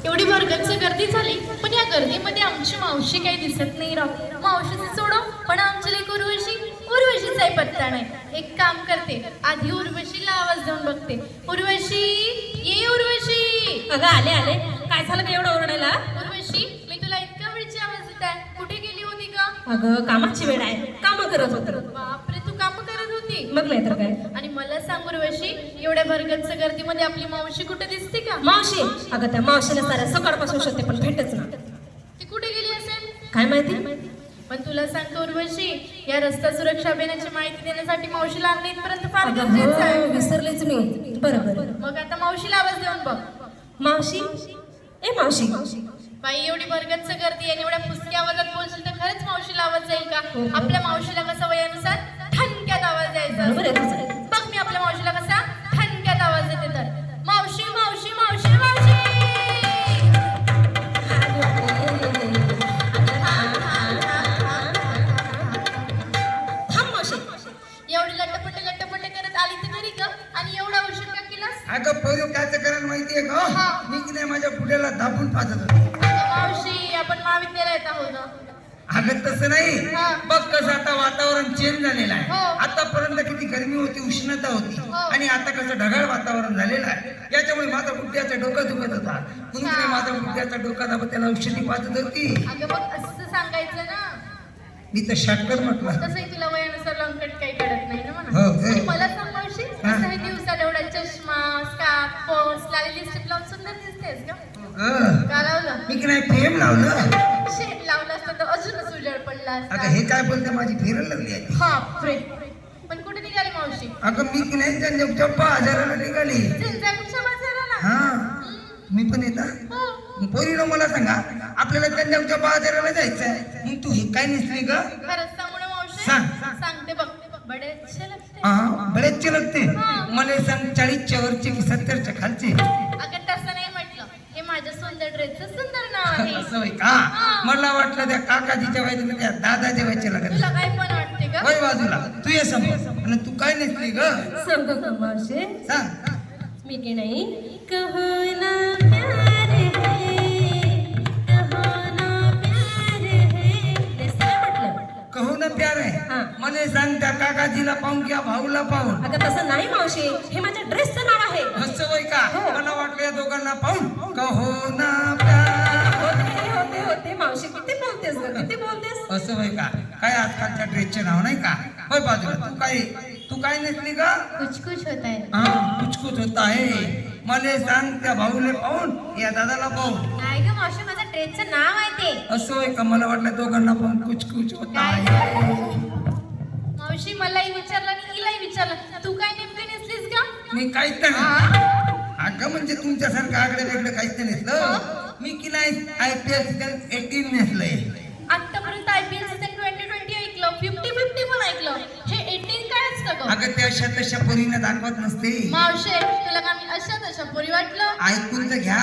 एवढी भरगच्च गर्दी झाली, पण या गर्दीमध्ये आमची मावशी काही दिसत नाही राव. मावशीचे सोडो, पण आमची लेक उर्वशीचाही पत्ता नाही. एक काम करते, आधी उर्वशीला आवाज देऊन बघते. उर्वशी, ये उर्वशी. अगं आले आले, काय झालं का एवढं ओरडायला? उर्वशी, मी तुला इतका वेळची आवाज देत आहे, कुठे गेली होती का? अगं कामाची वेळ आहे, काम करत होत. बापरे, तू काम करत होती? मग नाही तर काय. आणि मला सांग उर्वशी, एवढ्या भरगच्च गर्दीमध्ये आपली मावशी कुठे दिसते का? मावशी, अगं त्या मावशीला साऱ्या सकाळपासून शोधते पण भेटच ना. ती कुठे गेली असेल? काय माहिती. पण तुला सांगतो उर्वशी, या रस्ता सुरक्षा अभियानाची माहिती देण्यासाठी मावशीला आणणे इथपर्यंत फार अगं गरजेचं आहे. विसरलेच मी. बरोबर. मग आता मावशीला आवाज देऊन बघ. मावशी, ए मावशी. बाई, एवढी भरगच्च गर्दी आणि एवढ्या पुसक्या आवाजात बोलशील तर खरंच मावशीला आवाज जाईल का? आपल्या मावशीला कसा वयानुसार ठणक्यात आवाज द्यायचा बरोबर आहे असतो. तुझं. बघ मी आपल्या मावशीला कसा ठणक्यात आवाज देते तर, मावशी मावशी मावशी मावशी. थांब मावशी. एवढी लटपट करत आली तर घरी का? आणि एवढा उशीर का केलास? अगं पोरी काय करायला माहितीये का? हा. मी की नाही माझ्या पुढ्याला दाबून पाहत होते. अगं मावशी, आपण महाविद्यालयात आहोत ना. अगं तसं नाही. हा. बघ कसं आता वातावरण चेंज झालेलं आहे. हो. आतापर्यंत किती गरमी होती, उष्णता होती, हो. आणि आता कसं ढगाळ वातावरण झालेलं आहे. याच्यामुळे माझा बुद्ध्याचा डोका दुखत होता, म्हणून की नाही माझा बुद्ध्याचा डोका दाबत त्याला औषधी पाजत होती. अगं बघ, असं सांगायचं ना. मी तर शॉर्टकट म्हटलं. तसंही तुला वयानुसार लंकट काही कळत नाही ना हो, म्हणा. हो. आणि मला सांग मावशी, हा. असं हे दिवसाला एवढा चष्मा, स्कार्फ, पर्स, लाली लिपस्टिक लावून सुंदर दिसतेस का? का लावलं? मी की नाही फेम लावलं. शेट लावलं असतं तर अजूनच उजाड पडला आता असता. हे काय बोलते, माझी फेरल लागली आहे. बापरे. पण कुठे निघाली मावशी? अगं मी की नाही त्यांच्या 5,000ला निघाली. झंझाकुच्या बाजाराला? हा, मी पण येता. हो. पोरीनं मला सांगा, आपल्याला त्यांच्या बाजाराला जायचं आहे, मग तू हे काय नेसली ग? खरंच सांगू ना मावशी? सांग. सांगते बघ. बडे अच्छे लगते. हा, बरेच लगते. हा. मला सांग, 40च्या वरचे की 70च्या खालचे? अगं तसं नाही म्हटलं, हे माझ्या सुंदर ड्रेसचं सुंदर नाव आहे. असं होय का? मला वाटलं त्या काकाजीच्या व्हायचं त्या दादाच्या व्हायचे लागत. तुला काय पण वाटते का? होय बाजूला तू ये समोर. आणि तू काय नेसली ग? सांगतो का मावशी? सांग. मी की नाही, कहो ना प्यार है, कहो ना प्यार है. तेच काय म्हटलं? कहू ना प्यार आहे. हा. मला सांग, त्या काकाजीला पाहून किंवा भाऊला पाहून? अगं तसं नाही मावशी, हे माझ्या ड्रेसचं नाव आहे. असं होय का? हो. मला वाटलं या दोघांना पाहून कहो ना प्यार. होते मावशी, किती बोलतेस ग, किती बोलतेस. असं होय का? काय आजकालच्या ड्रेसचे नाव नाही का? होय बाजूला तू काय नेसली का? कुछ कुछ होता है. हा, कुछ होत आहे. मला सांग, त्या भाऊले पाहून या दादाला पाहून? नाही ग मावशी, माझ्या ड्रेसचं नाव आहे ते. असं होय का? मला वाटलं दोघांना पाहून कुछ होत आहे. मावशी, मलाही विचारलं आणि हिलाही विचारलं, तू काय नेमकं नेसलीस का? मी काहीच नाही. अगं म्हणजे तुमच्यासारखं आगळे वेगळं काहीच नाही नेसलं. मी की नाही IPL सीझन 18 नेसलंय. आतापर्यंत IPL सीझन 2020 ऐकलं, 50-50 पण ऐकलं. हे 18 काय असतं ग? अगं ते अशा तशा पोरीनं दाखवत नसते. मावशे, तुला का मी अशा तशा पोरी वाटलं? ऐकून तर घ्या.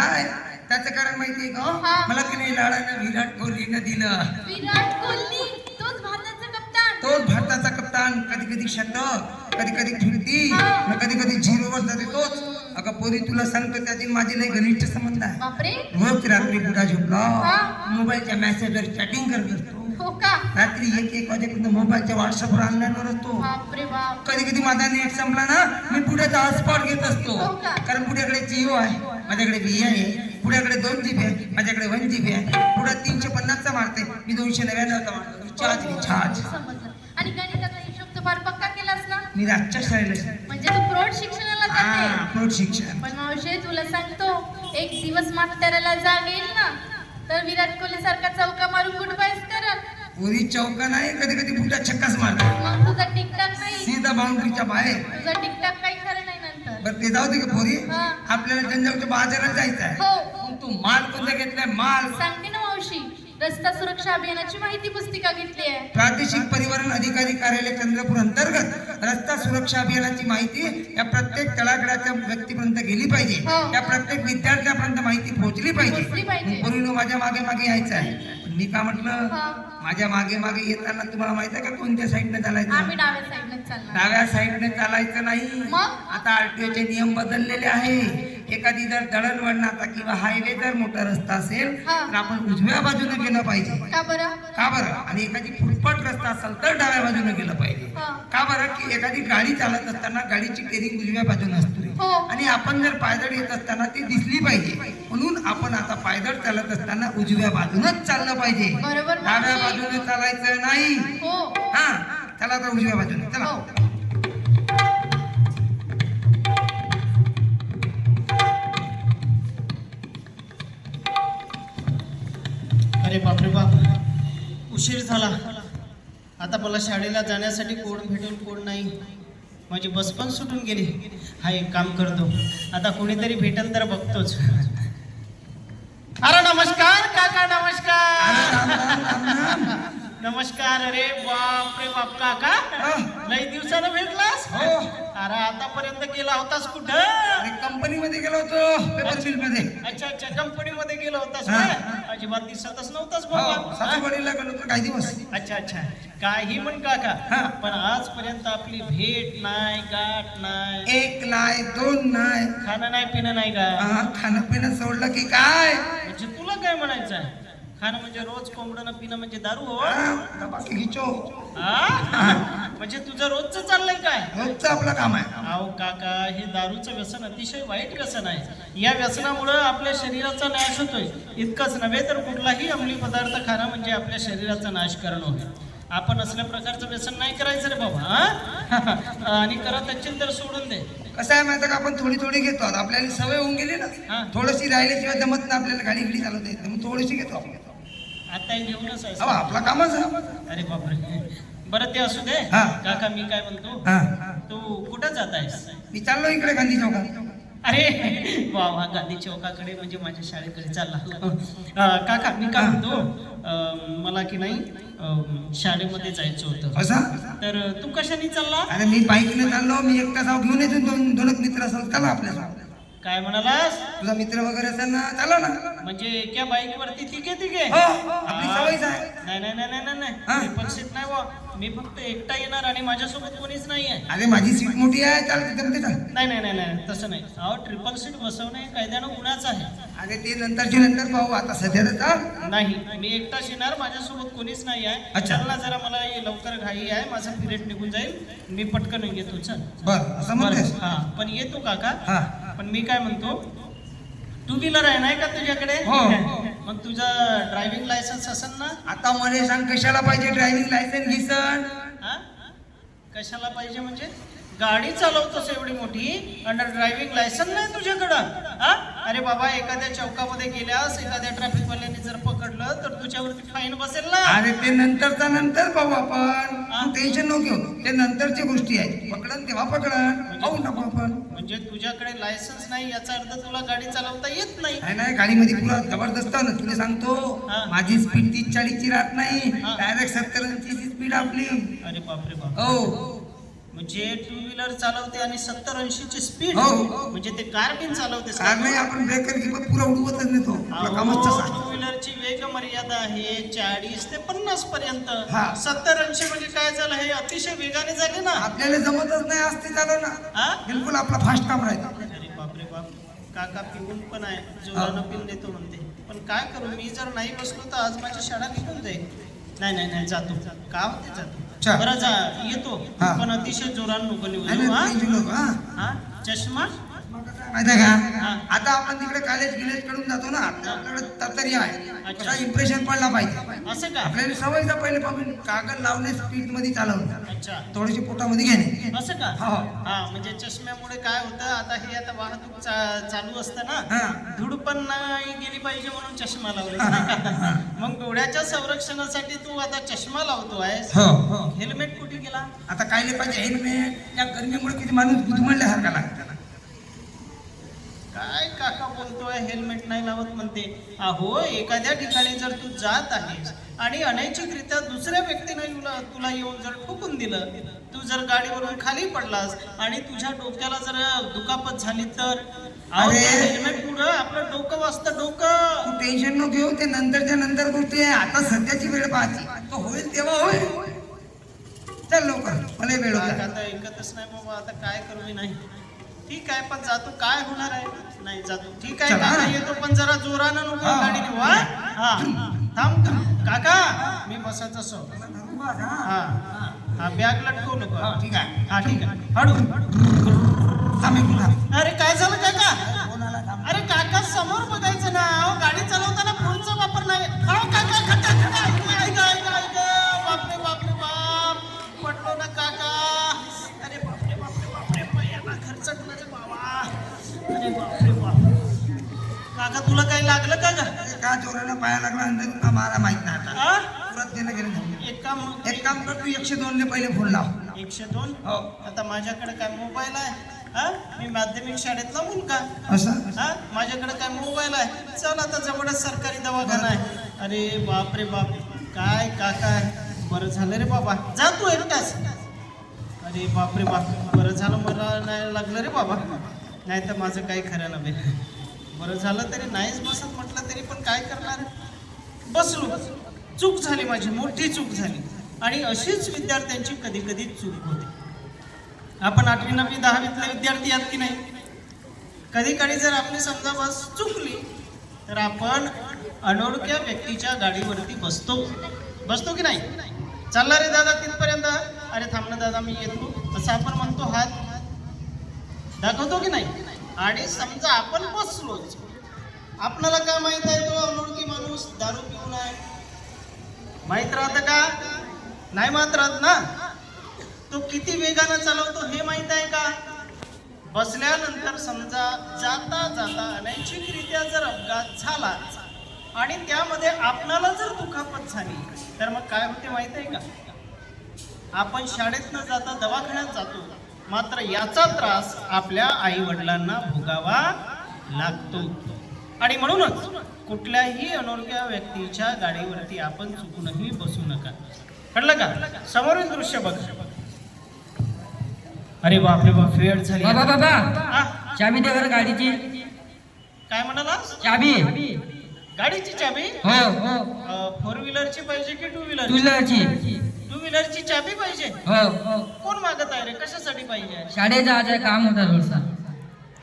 त्याचं कारण माहितीये का? हा. मला की नाही लाडानं विराट कोहलीनं दिलं. विराट कोहली, तोच भारताचा कप्तान. तोच भारताचा कप्तान. कधी कधी शतक, कधी कधी फिरती, हा. कधी कधी झिरोवर जाते तोच. अगं पोरी, तुला सांगतो त्याची माझी लय घनिष्ठ संबंध आहे. बापरे. रोज रात्री बुडा झोपला हा. मोबाईलच्या मेसेजवर चॅटिंग करत असतो. हो का? रात्री 1 वाजेपर्यंत मोबाईलच्या व्हॉट्सअपवर ऑनलाईनवर असतो. बापरे बाप. कधी कधी माझा नेट संपला ना, मी पुढ्याचा हॉटस्पॉट घेत असतो. हो का? कारण पुढ्याकडे जिओ आहे, माझ्याकडे VI आहे. पुढ्याकडे 2 GB आहे, माझ्याकडे 1 GB आहे. पुढे 350चा मारते, मी 299चा मारतो. रिचार्ज. समजलं. आणि गणिताचा हिशोब तर फार पक्का केलास ना? मी रातच्या शाळेला. म्हणजे तू प्रौढ शिक्षणाला जाते. प्रौढ शिक्षण. पण मावशे, तुला सांगतो, एक दिवस म्हाताऱ्याला जाग येईल ना, तर विराट कोहली सारखा चौका मारून गुड बायच करल. पोरी चौका नाही, कधी कधी पुढ्या छक्काच मारतात. मग तुझा टिकटॉक नाही, सीधा बाउंड्रीच्या बाहेर. तुझा टिकटॉक काही खरं नाही नंतर. बरं ते जाऊ दे का पोरी, हा. आपल्याला त्यांच्या बाजारात जायचं आहे. हो. मग तू माल कोणता घेतलाय? माल सांगते ना मावशी, रस्ता सुरक्षा अभियानाची माहिती पुस्तिका घेतली आहे. प्रादेशिक परिवहन अधिकारी कार्यालय चंद्रपूर अंतर्गत रस्ता सुरक्षा अभियानाची माहिती या प्रत्येक तळागाळाच्या व्यक्तीपर्यंत गेली पाहिजे. हो. या प्रत्येक विद्यार्थ्यापर्यंत माहिती पोहोचली पोहोचली पाहिजे. पाहिजे. पोरीनो, माझ्या मागे मागे यायचं आहे. पण मी का म्हटलं, हा. माझ्या मागे मागे येताना तुम्हाला माहित आहे का कोणत्या साईडने चालायचं? आम्ही डाव्या साईडने चालणार. डाव्या साईडने चालायचं नाही. मग? आता RTO चे नियम बदललेले आहे. एखादी जर दळणवळणाचा किंवा हायवे जर मोठा रस्ता असेल हा. तर आपण उजव्या बाजूने गेलं पाहिजे. का बरं? का बरं? आणि एखादी फुटपाथ रस्ता असेल तर डाव्या बाजूने गेलं पाहिजे. हा. का बरं? की एखादी गाडी चालत असताना गाडीची टेरिंग उजव्या बाजूने असते हो. आणि आपण जर पायदळ येत असताना ती दिसली पाहिजे. म्हणून आपण आता पायदळ चालत असताना उजव्या बाजूनच चाललं पाहिजे. बरोबर डाव्या मावशी. बाजूने चालायचं नाही. हो. हा चला आता उजव्या बाजूने चला. हो. अरे बापरे बाप, उशीर झाला. आता मला शाळेला जाण्यासाठी कोण भेटेल कोण नाही. माझी बस पण सुटून गेली. हा एक काम करतो, आता कोणीतरी भेटेल तर बघतोच. अरे नमस्कार काका, नमस्कार. नमस्कार. अरे बाप रे बाप काका, लई दिवसानं भेटलास. हो. अरे आतापर्यंत गेला होतास कुठं? अरे कंपनीमध्ये गेलो होतो पेपर मिल मध्ये. अच्छा अच्छा, कंपनीमध्ये गेला होतास हा. काय? अजिबात दिसतच नव्हताच हो बाबा. सासूबाईला गेलो होतो काही दिवस. अच्छा अच्छा, काही म्हण काका, हा. पण आजपर्यंत आपली भेट नाही, गाठ नाही, एक नाही दोन नाही. खाणं नाही पिणं नाही का? खाणं पिणं सोडलं की काय. म्हणजे तुला काय म्हणायचं आहे? खाणं म्हणजे रोज कोंबडं पिणं म्हणजे दारू हो? बाकी घिचो हा? म्हणजे तुझं रोजचं चाललंय काय? रोजचं आपलं काम आहे. अहो काका, हे दारूचं व्यसन अतिशय वाईट व्यसन आहे. या व्यसनामुळं आपल्या शरीराचा नाश होतोय. इतकंच नव्हे तर कुठलाही अंमली पदार्थ खाणं म्हणजे आपल्या शरीराचा नाश करणं होय. आपण असल्या प्रकारचं व्यसन नाही करायचं रे बाबा. हा? आणि करत असशील तर सोडून दे. कसं आहे माहिती का, आपण थोडी थोडी घेतो. आता आपल्याला सवय होऊन गेली हा. ना, थोडीशी राहिल्याशिवाय जमत ना आपल्याला. गाडी घडी चालवता येत नाही, मग थोडीशी घेतो आपण. आता हे घेऊनच आहे. अहो आपला कामच आहे. अरे बापरे, बरं ते असू दे. हा. काका मी काय म्हणतो, हा. तू कुठं जात आहेस? मी चाललो इकडे गांधी चौकात. अरे वा वा, गांधी चौकाकडे म्हणजे माझ्या शाळेकडे चालला. काका मी काय म्हणतो, मला की नाही शाळेमध्ये जायचं होतं. असं? तर तू कशाने चालला? अरे मी बाईकने चाललो. मी एकटा जाऊ घेऊन येतो. दोनच मित्र असेल चला आपल्याला. काय म्हणालास? तुझा मित्र वगैरे असेल ना, चला ना. म्हणजे एका बाईक वरती तिघे तिघे? हो, आपली सवयच आहे. नाही नाही नाही नाही नाही, हा. ट्रिपल सीट नाही बा. मी फक्त एकटा येणार आणि माझ्यासोबत कोणीच नाही आहे. अरे माझी सीट मोठी आहे, चालते जमते का? नाही नाही नाही नाही, तसं नाही. अहो ट्रिपल सीट बसवणे कायद्यानं गुन्हाचं आहे. अरे ते नंतर पाहू, आता सध्या तर चाल. नाही, मी एकटाच येणार, माझ्यासोबत कोणीच नाही आहे. अच्छा. चल ना जरा, मला लवकर घाई आहे, माझा पिरियड निघून जाईल. मी पटकन येतो. चल. बर असं म्हणतेस? हा, पण येतो काका. हा. पण मी काय म्हणतो, टू व्हीलर आहे नाही का तुझ्याकडे? हो. मग तुझं ड्रायव्हिंग लायसन्स असेल ना? आता मला सांग कशाला पाहिजे ड्रायव्हिंग लायसन्स घिसन? हा? कशाला पाहिजे म्हणजे? गाडी चालवतोस एवढी मोठी आणि ड्रायव्हिंग लायसन्स नाही तुझ्याकडं? हा? अरे बाबा, एखाद्या चौकामध्ये गेल्यास एखाद्या ट्रॅफिकवाल्याने जर पकडलं तर तुझ्यावरती फाईन बसेल ना? अरे ते नंतरचा नंतर पाहू आपण. हा? तू टेन्शन नको घेऊ, ते नंतरची गोष्टी आहेत. पकडन तेव्हा पकडन, पाहू टाकू आपण. म्हणजे तुझ्याकडे लायसन्स नाही याचा अर्थ तुला गाडी चालवता येत नाही. नाही नाही, गाडीमध्ये पुरा जबरदस्त ना. तुला सांगतो, हा. माझी स्पीड 30-40 ची राहत नाही, हा. डायरेक्ट 70-80 ची स्पीड आपली. अरे बापरे बाप. हो म्हणजे टू व्हीलर चालवते आणि 70-80 ची स्पीड? हो. म्हणजे ते कार बिन चालवते? कार नाही, आपण ब्रेकर घेऊन पुरा उडवतच नाही तो. आपला कामच तसं आहे. टू व्हीलरची वेग मर्यादा आहे 40 ते 50 पर्यंत. हा. 70-80 म्हणजे काय झालं, हे अतिशय वेगाने झाले ना. आपल्याला जमतच नाही असते चालव ना. हा? बिलकुल आपला फास्ट काम राहतं. अरे बापरे बाप. काका पिऊन पण आहे, जोरानं पिऊन देतो म्हणते. पण काय करू, मी जर नाही बसलो तर आज माझी शाळा निघून जाईल. नाही नाही नाही, जातो. का होते जातो. अच्छा. बरं जा, येतो. हा. पण अतिशय जोरानं नको नाही, निघू. हा? नाही, नको, हा. हा? चष्मा? माहिती आहे हा. का, आता आपण तिकडे कॉलेज कडून जातो ना, तर आपल्याकडे तरतरी आहे. अच्छा. कसा इम्प्रेशन पडला पाहिजे. असं का? आपल्याला सवय जा पहिले पासून कागद लावणे, स्पीड मध्ये चालवणे, अच्छा. थोडीशी पोटामध्ये घेणे. असं का? हो. हा, म्हणजे चष्म्यामुळे काय होतं, आता हे आता वाहतूक चालू असतं हा. ना, धूळ पण नाही गेली पाहिजे म्हणून चष्मा लावला. मग डोळ्याच्या संरक्षणासाठी तू आता चष्मा लावतो आहेस. हो. हेल्मेट कुठे गेला? आता काय पाहिजे हेल्मेट. या गरमीमुळे किती माणूस गुदमरल्यासारखा लागला. काय काका बोलतोय, हेल्मेट नाही लावत म्हणते. अहो, एखाद्या ठिकाणी जर तू जात आहेस आणि अनैच्छिकरित्या दुसऱ्या व्यक्तीने तुला येऊन जर ठोकून दिलं, तू जर गाडीवरून खाली पडलास आणि तुझ्या डोक्याला जर दुखापत झाली तर? अरे. हेल्मेट पुढं आपलं डोकं वाजतं, डोकं. तू टेन्शन नको घेऊ, ते नंतरच्या नंतर गोष्टी आहे. आता सध्याची वेळ पाहायची, तो होईल तेव्हा होईल. चल लवकर, मला वेळ होता. आता ऐकतच नाही बाबा, आता काय करू मी. नाही ठीक आहे पण जातो काय होणार आहे नाही जातो ठीक आहे चला. काका येतो पण जरा जोरानं नको हा. गाडीने वा हा थांब काका मी बसायचं सो हा हा बॅग लटकवू नको ठीक आहे हा ठीक आहे हळू थांब एक मिनिट. अरे काय झालं काका कोणाला थांब? अरे काका समोर बघायचं ना अहो गाडी चालवताना फोनचा वापर नाही अहो काका काका काका ऐका ऐका ऐका बापरे बापरे बाप पडलो ना काका अरे बापरे बापरे बापरे पहिला खर्चटलं रे बाबा अरे बापरे बाप काका तुला काही लागलं का ग का चोराला पाया लागला नंतर तुला मला माहित नाही आता हा? परत देणं गेलं नाही. एक एक काम कर तू 102 ने पहिले फोन लाव 102 हो आता माझ्याकडे काय मोबाईल आहे हा मी माध्यमिक शाळेतला मुलगा असं हा माझ्याकडे काय मोबाईल आहे चल आता जवळच सरकारी दवाखाना आहे अरे बाप रे बाप काय काका बरं झालं रे बाबा जा तू एकटाच अरे बाप रे बाप बरं झालं मला नाही लागलं रे बाबा नाही तर माझं काही खरं नव्हे बरं झालं तरी नाहीच बसत म्हटलं तरी पण काय करणार बसलो चूक झाली माझी मोठी चूक झाली आणि अशीच विद्यार्थ्यांची कधी कधी चूक होते आपण 8वी 9वी 10वीतले विद्यार्थी आहात की नाही कधी कधी जर आपली समजा बस चुकली तर आपण अनोळख्या व्यक्तीच्या गाडीवरती बसतो की नाही चालला रे दादा तिथपर्यंत अरे थांब ना दादा मी येतो असं आपण म्हणतो हात दाखवतो की नाही आणि समजा आपण बसलोच आपल्याला काय माहित आहे तो अनोळखी माणूस दारू पिऊन आहे माहित राहतं का नाही माहित राहत ना तो किती वेगानं चालवतो हे माहित आहे का बसल्यानंतर समजा जाता जाता अनैच्छिकरित्या जर अपघात झाला आणि त्यामध्ये आपणाला जर दुखापत झाली तर मग काय होते माहित आहे का आपण शाळेत न जाता दवाखान्यात जातो मात्र याचा त्रास आपल्या आई वडिलांना भोगावा लागतो आणि म्हणूनच कुठल्याही अनोळख्या व्यक्तीच्या गाडीवरती आपण चुकूनही बसू नका कळलं का समोरील दृश्य बघ अरे बापरे बाप वेळ झाली बाबा बाबा हा? चाबी दे बरं गाडीची काय म्हणाला चाबी गाडीची चाबी हो हो 4 व्हीलरची पाहिजे की 2 व्हीलर तुझ्याची 2 व्हीलरची चाबी पाहिजे हो हो कोण मागत आहे रे कशासाठी पाहिजे शाळेत जायचं काम होता थोडसा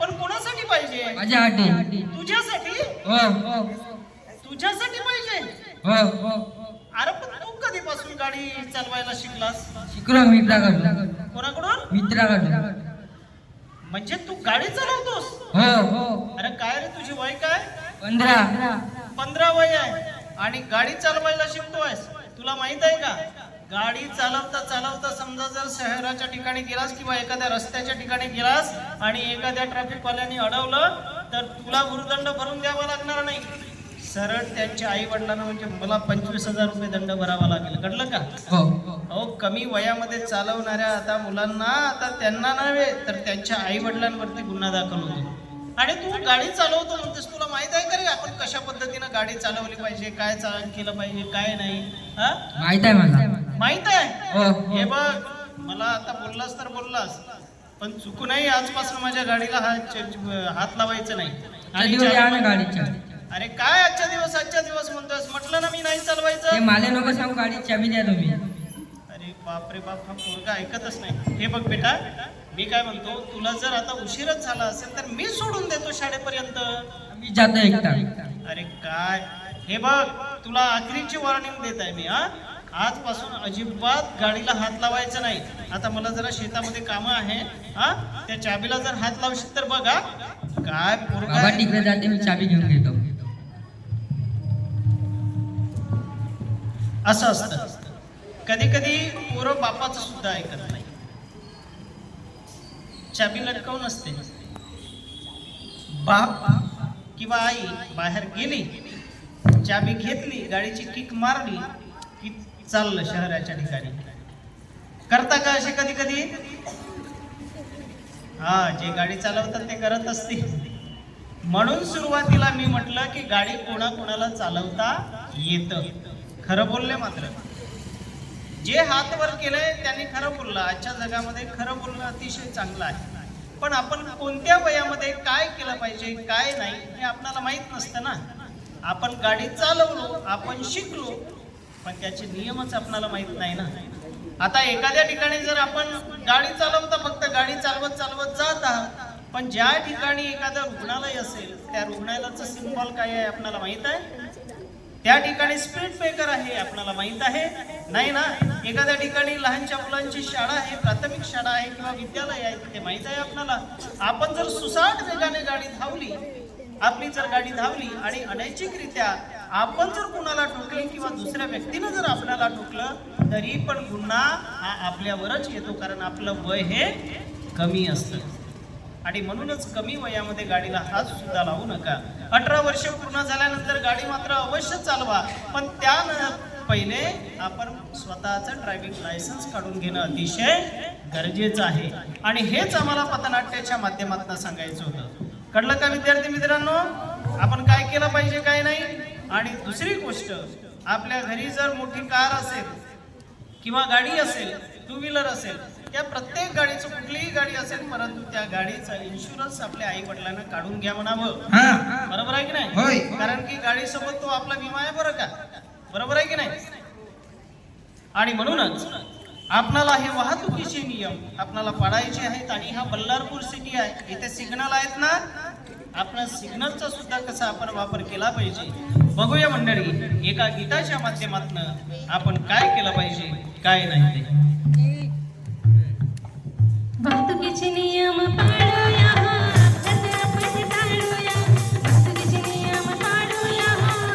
पण कोणासाठी पाहिजे माझ्यासाठी तुझ्यासाठी हो हो तुझ्यासाठी पाहिजे हो हो अरे पण तू कधीपासून गाडी चालवायला शिकलास शिकलो मित्राकडून कोणाकडून म्हणजे तू गाडी चालवतोस हो हो अरे काय रे तुझी वय काय 15 वय आहे आणि गाडी चालवायला शिकतोयस तुला माहित आहे का गाडी चालवता चालवता समजा जर शहराच्या ठिकाणी गेलास किंवा एखाद्या रस्त्याच्या ठिकाणी गेलास आणि एखाद्या ट्रॅफिकवाल्याने अडवलं तर तुला भुर्दंड भरून द्यावा लागणार नाही सरळ त्यांच्या आई वडिलांना म्हणजे मला 25,000 रुपये दंड भरावा लागेल कळलं का हो अहो कमी वयामध्ये चालवणाऱ्या आता मुलांना आता त्यांना नव्हे तर त्यांच्या आई वडिलांवरती गुन्हा दाखल होतो आणि तू गाडी चालवतो म्हणतेस तुला माहित आहे का रे आपण कशा पद्धतीनं गाडी चालवली पाहिजे काय केलं पाहिजे काय नाही हा माहित आहे मला माहित आहे हो हे बघ मला आता बोललास तर बोललास पण चुकूनही आजपासून माझ्या गाडीला हात लावायचं नाही आणि गाडीच्या अरे काय आजच्या दिवस म्हणतोस म्हटलं ना मी नाही चालवायचं ते माले नको सांगू गाडी चाबी द्या तुम्ही अरे बापरे बाप हा पोरगा ऐकतच नाही हे बघ बेटा मी काय म्हणतो तुला जर आता उशीरच झाला असेल तर मी सोडून देतो शाळेपर्यंत मी जातो एकटा अरे काय हे बघ तुला आखरीची वॉर्निंग देत आहे मी हा आजपासून अजिबात गाडीला हात लावायचं नाही आता मला जरा शेतामध्ये कामं आहे हा त्या चाबीला जर हात लावशील तर बघा काय पोरगा बाबा आहे. तिकडे जाते मी चाबी घेऊन घेतो असं असतं कधी कधी पोरं बापाचं सुद्धा ऐकत नाही चाबी लटकवून असते बाप किंवा आई बाहेर गेली चाबी घेतली गाडीची किक मारली की चाललं शहराच्या ठिकाणी करता का असे कधी कधी हा जे गाडी चालवतात ते करत असतील म्हणून सुरुवातीला मी म्हटलं की गाडी कोणाकोणाला चालवता येतं खरं बोलले मात्र जे हात वर केलंय त्यांनी खरं बोललं आजच्या जगामध्ये खरं बोलणं अतिशय चांगलं आहे पण आपण कोणत्या वयामध्ये काय केलं पाहिजे काय नाही हे आपल्याला माहित नसतं ना आपण गाडी चालवलो आपण शिकलो पण त्याचे नियमच आपल्याला माहित नाही ना आता एखाद्या ठिकाणी जर आपण गाडी चालवता फक्त गाडी चालवत चालवत जात आहात पण ज्या ठिकाणी एखादं रुग्णालय असेल त्या रुग्णालयाचं सिम्बॉल काय आहे आपल्याला माहित आहे? त्या ठिकाणी स्पीड ब्रेकर आहे आपल्याला माहित आहे? नाही ना. एखाद्या ठिकाणी लहानच्या मुलांची शाळा आहे, प्राथमिक शाळा आहे किंवा विद्यालय आहे, ते माहित आहे आपल्याला. आपण जर सुसाट वेगाने गाडी धावली, आपली जर गाडी धावली आणि अनैतिकरित्या आपण जर कुणाला ठोकली किंवा दुसऱ्या व्यक्तीनं जर आपल्याला ठोकलं तरी पण गुन्हा हा आपल्यावरच येतो, कारण आपलं वय हे कमी असतं. आणि म्हणूनच कमी वयामध्ये गाडीला हात सुद्धा लावू नका. 18 वर्ष पूर्ण झाल्यानंतर गाडी मात्र अवश्य चालवा, पण त्या पहिले आपण स्वतःचं ड्रायव्हिंग लायसन्स काढून घेणं अतिशय गरजेचं आहे. आणि हेच आम्हाला पथनाट्याच्या माध्यमातून सांगायचं होतं. कळलं का विद्यार्थी मित्रांनो? आपण काय केलं पाहिजे काय नाही. आणि दुसरी गोष्ट, आपल्या घरी जर मोठी कार असेल किंवा गाडी असेल, टू व्हीलर असेल, त्या प्रत्येक गाडीचं, कुठलीही गाडी असेल, परंतु त्या गाडीचा इन्शुरन्स आपल्या आई वडिलांना काढून घ्या म्हणावं. बरोबर आहे की नाही? कारण की गाडीसोबत तो आपला विमा आहे बरं का. बरोबर आहे की नाही? आणि म्हणूनच आपणाला हे वाहतुकीचे नियम आपणाला पाळायचे आहेत. आणि हा बल्लारपूर सिटी आहे, इथे सिग्नल आहेत ना, आपण सिग्नलचा सुद्धा कसा आपण वापर केला पाहिजे बघूया मंडळी. एका गीताच्या माध्यमातून आपण काय केलं पाहिजे काय नाही ते. वाहतुकीचे नियम पाळूया, अपघात आपण टाळूया. वाहतुकीचे नियम पाळूया,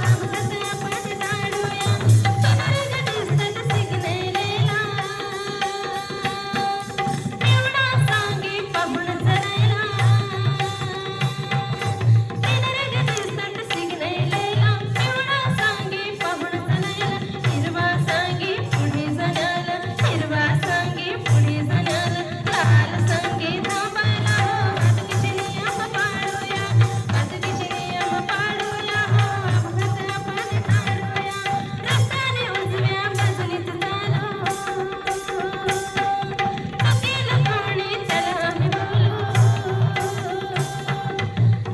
अपघात आपण टाळूया. किनारे दिसतात सिग्नलला, एवढा सांगे पाहून चलायला. किनारे दिसतात सिग्नलला, एवढा सांगे पाहून चलायला. हिरवा सांगे पुढे जाण्याला, हिरवा सांगे पुढे जाण्याला. लाल सांगे थांबायला हो, वाहतुकीचे नियम पाळूया, वाहतुकीचे नियम पाळूया हो, अपघात आपण टाळूया. रस्त्याने उजव्या बाजूनेच चालू, चुकीला कोणी त्याला आम्ही बोलू.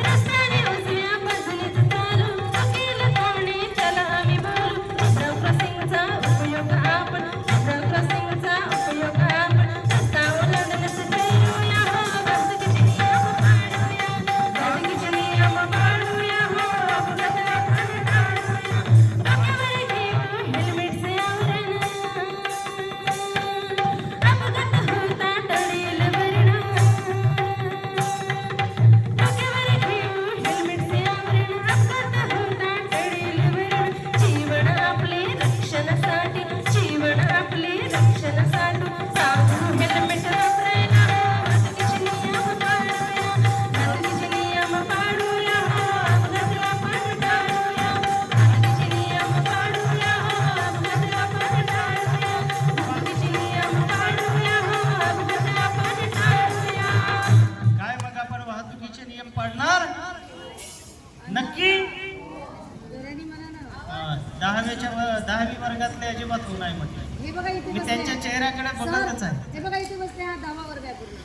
रस्त्याने उजव्या बाजूनेच चालू, चुकीला कोणी त्याला आम्ही बोलू. झेब्रा क्रॉसिंगचा उपयोग आपण, झेब्रा क्रॉसिंगचा उपयोग आपण. रस्ता ओलांडण्यास करूया हो, वाहतुकीचे नियम पाळूया, वाहतुकीचे नियम पाळूया हो, अपघात आपण टाळूया. डोक्यावर घेऊ हेल्मेटचे आवरण, अपघात होता टळेल वर्ण. डोक्यावर घेऊ हेल्मेटचे आवरण, अपघात होता टळेल वर्ण. जीवन आपले रक्षणासाठी, जीवन आपले रक्षणासाठी. साधू हेल्मेट वापरायला हो, वाहतुकीचे नियम पाळूया, वाहतुकीचे नियम पाळूया हो, अपघात आपण टाळूया. वाहतुकीचे नियम पाळूया हो, अपघात आपण टाळूया. वाहतुकीचे नियम पाळूया हो, अपघात आपण टाळूया. काय मग आपण वाहतुकीचे नियम पाळणार नक्की? 10वी वर्गातले अजिबात हो नाही म्हटलं. हे बघा इथे मी त्यांच्या चेहऱ्याकडे बघतच आहे. हे बघा इथे बसले, हा 10वा वर्ग आहे पूर्ण.